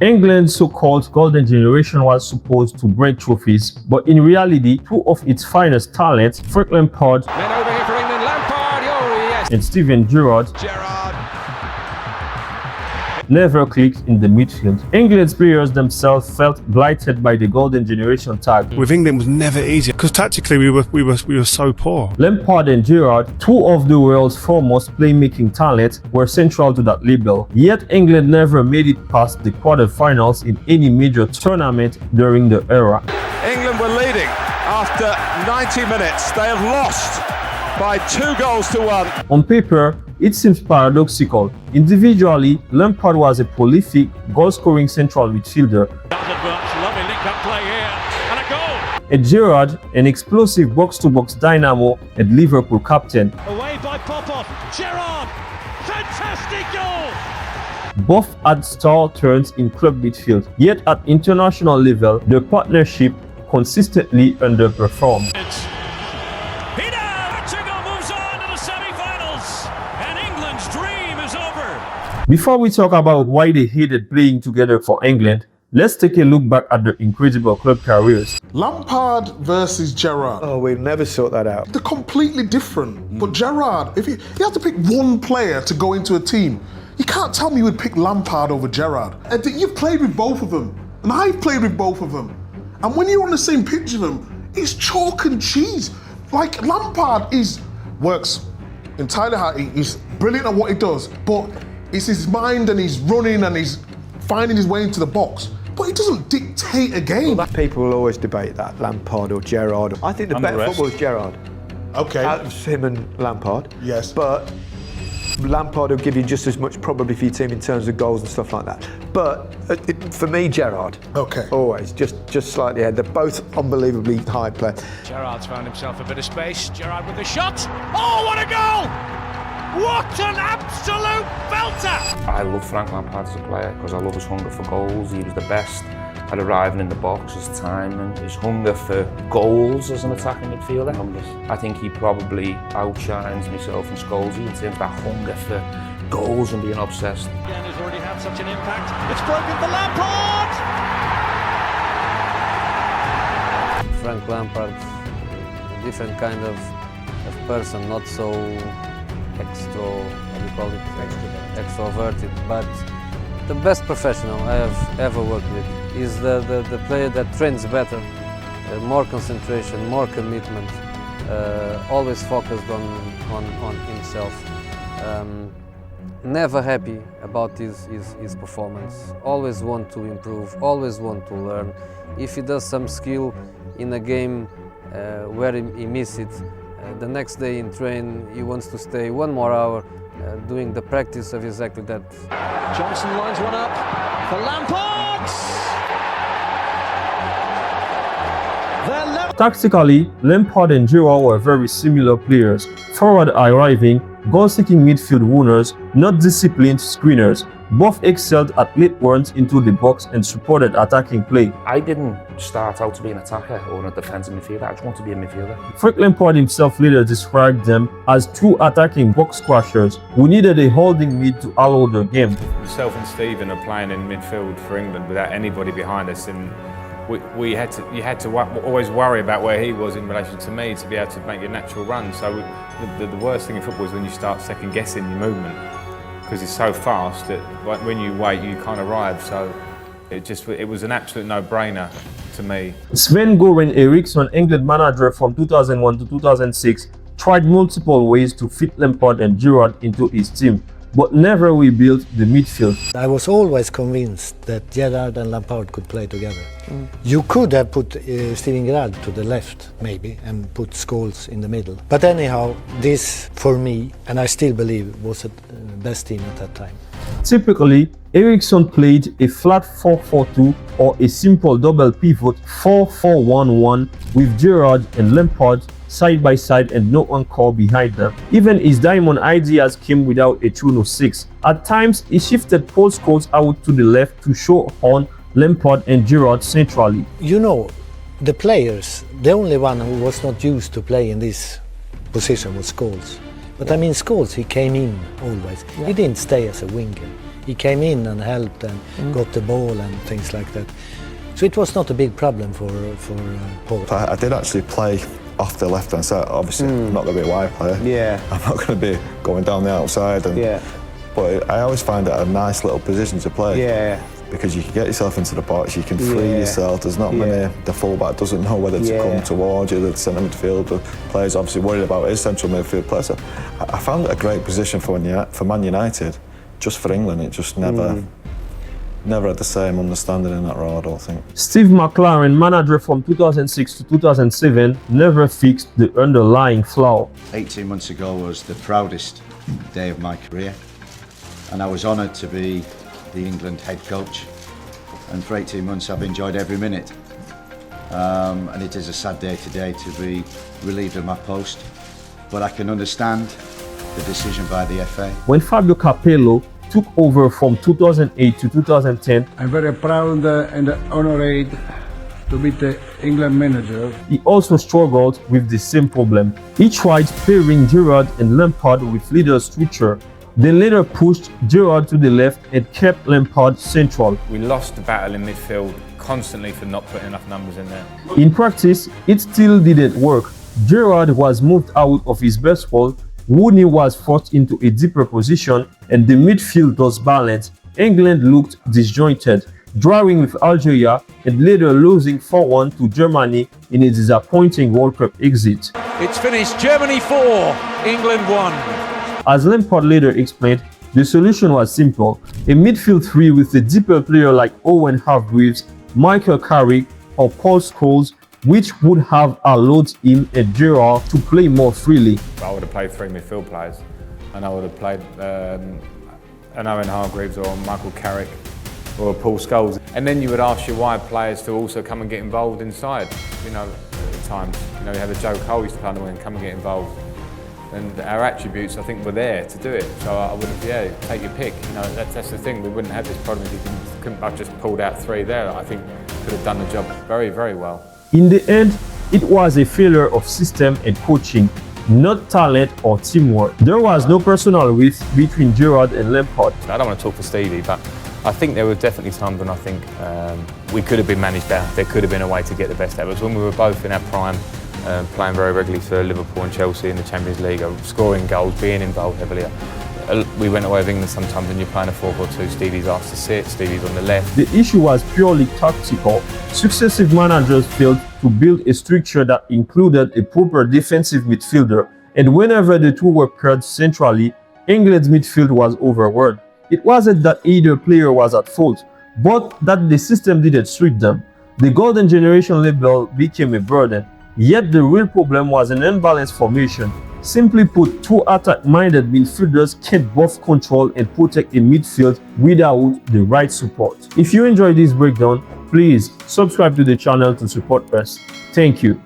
England's so-called golden generation was supposed to bring trophies, but in reality, two of its finest talents, Frank Lampard Men over here for England, Lampard, oh yes. and Steven Gerrard, never clicked in the midfield. England's players themselves felt blighted by the golden generation tag. With England, it was never easy because tactically we were so poor. Lampard and Gerrard, two of the world's foremost playmaking talents, were central to that label. Yet England never made it past the quarterfinals in any major tournament during the era. England were leading after 90 minutes. They have lost by 2-1. On paper, it seems paradoxical. Individually, Lampard was a prolific, goal-scoring central midfielder. Lovely link-up play here, and a goal! And Gerrard, an explosive box-to-box dynamo and Liverpool captain. Away by Popov, Gerrard! Fantastic goal! Both had star turns in club midfield, yet at international level, the partnership consistently underperformed. Before we talk about why they hated playing together for England, let's take a look back at their incredible club careers. Lampard versus Gerrard. Oh, we'll never sort that out. They're completely different. But Gerrard, if you had to pick one player to go into a team, you can't tell me you would pick Lampard over Gerrard. You've played with both of them, and I've played with both of them. And when you're on the same pitch with them, it's chalk and cheese. Like, Lampard works entirely hard. He's brilliant at what he does, but it's his mind and he's running and he's finding his way into the box. But he doesn't dictate a game. Well, people will always debate that, Lampard or Gerrard. I think the better footballer is Gerrard. Okay. Out of him and Lampard. Yes. But Lampard will give you just as much probably for your team in terms of goals and stuff like that. But for me, Gerrard. Okay. Always, just slightly ahead. They're both unbelievably high players. Gerrard's found himself a bit of space. Gerrard with the shot. Oh, what a goal! What an absolute belter! I love Frank Lampard as a player because I love his hunger for goals. He was the best at arriving in the box, his time and his hunger for goals as an attacking midfielder. I think he probably outshines myself and Scholesy in terms of that hunger for goals and being obsessed. Again, has already had such an impact. It's broken for Lampard! Frank Lampard, a different kind of person, not so extroverted, but the best professional I have ever worked with is the player that trains better, more concentration, more commitment, always focused on himself, never happy about his performance, always want to improve, always want to learn. If he does some skill in a game where he misses it, the next day in train he wants to stay 1 more hour doing the practice of exactly that. Johnson lines one up for Lampard! Tactically, Lampard and Gerrard were very similar players. Forward arriving, goal-seeking midfield winners, not disciplined screeners. Both excelled at late runs into the box and supported attacking play. I didn't start out to be an attacker or a defensive midfielder. I just wanted to be a midfielder. Frank Lampard himself later described them as two attacking box crashers who needed a holding mid to allow their game. Myself and Steven are playing in midfield for England without anybody behind us, and you had to always worry about where he was in relation to me to be able to make your natural run. So the worst thing in football is when you start second guessing your movement, because it's so fast that when you wait you can't arrive. So it was an absolute no-brainer to me. Sven-Göran Eriksson, England manager from 2001 to 2006, tried multiple ways to fit Lampard and Gerrard into his team, but never rebuilt the midfield. I was always convinced that Gerrard and Lampard could play together. You could have put Steven Gerrard to the left, maybe, and put Scholes in the middle. But anyhow, this, for me, and I still believe, was the best team at that time. Typically, Eriksson played a flat 4-4-2 or a simple double pivot 4-4-1-1 with Gerrard and Lampard side by side and no anchor behind them. Even his diamond ideas came without a tune of 6. At times, he shifted Paul Scholes out to the left to show on Lampard and Gerrard centrally. You know, the players, the only one who was not used to play in this position was Scholes. But I mean, Scholes, he came in always. He didn't stay as a winger. He came in and helped and got the ball and things like that. So it was not a big problem for Paul. I did actually play off the left-hand side. Obviously, I'm not going to be a wide player. Yeah. I'm not going to be going down the outside. But I always find it a nice little position to play. Yeah. Because you can get yourself into the box, you can free yourself. There's not many. The fullback doesn't know whether to come towards you. The centre midfield players obviously worried about his central midfield players. So I found it a great position for Man United. Just for England, it just never had the same understanding in that role, I don't think. Steve McLaren, manager from 2006 to 2007, never fixed the underlying flaw. 18 months ago was the proudest day of my career, and I was honoured to be the England head coach, and for 18 months I've enjoyed every minute, and it is a sad day today to be relieved of my post, but I can understand the decision by the FA. When Fabio Capello took over from 2008 to 2010, I'm very proud and honoured to be the England manager. He also struggled with the same problem. He tried pairing Gerrard and Lampard with leader structure, then later pushed Gerrard to the left and kept Lampard central. We lost the battle in midfield constantly for not putting enough numbers in there. In practice, it still didn't work. Gerrard was moved out of his best role, Rooney was forced into a deeper position, and the midfield was balanced. England looked disjointed, drawing with Algeria and later losing 4-1 to Germany in a disappointing World Cup exit. It's finished Germany 4, England 1. As Lampard later explained, the solution was simple: a midfield three with a deeper player like Owen Hargreaves, Michael Carrick or Paul Scholes, which would have allowed him and Gerrard to play more freely. I would have played three midfield players, and I would have played an Owen Hargreaves or Michael Carrick or Paul Scholes. And then you would ask your wide players to also come and get involved inside. You know, at times, you have a Joe Cole used to play on the wing, come and get involved. And our attributes, I think, were there to do it. So I would have, take your pick. That's the thing. We wouldn't have this problem if you couldn't. I've just pulled out three there that I think could have done the job very, very well. In the end, it was a failure of system and coaching, not talent or teamwork. There was no personal rift between Gerrard and Lampard. I don't want to talk for Stevie, but I think there were definitely times when I think we could have been managed better. There could have been a way to get the best out of us. When we were both in our prime, playing very regularly for Liverpool and Chelsea in the Champions League, scoring goals, being involved heavily. We went away with England sometimes when you're playing a 4-4-2, Stevie's asked to sit, Stevie's on the left. The issue was purely tactical. Successive managers failed to build a structure that included a proper defensive midfielder, and whenever the two were paired centrally, England's midfield was overworked. It wasn't that either player was at fault, but that the system didn't suit them. The Golden Generation label became a burden, yet the real problem was an unbalanced formation. Simply put, two attack-minded midfielders can't both control and protect a midfield without the right support. If you enjoyed this breakdown, please subscribe to the channel to support us. Thank you.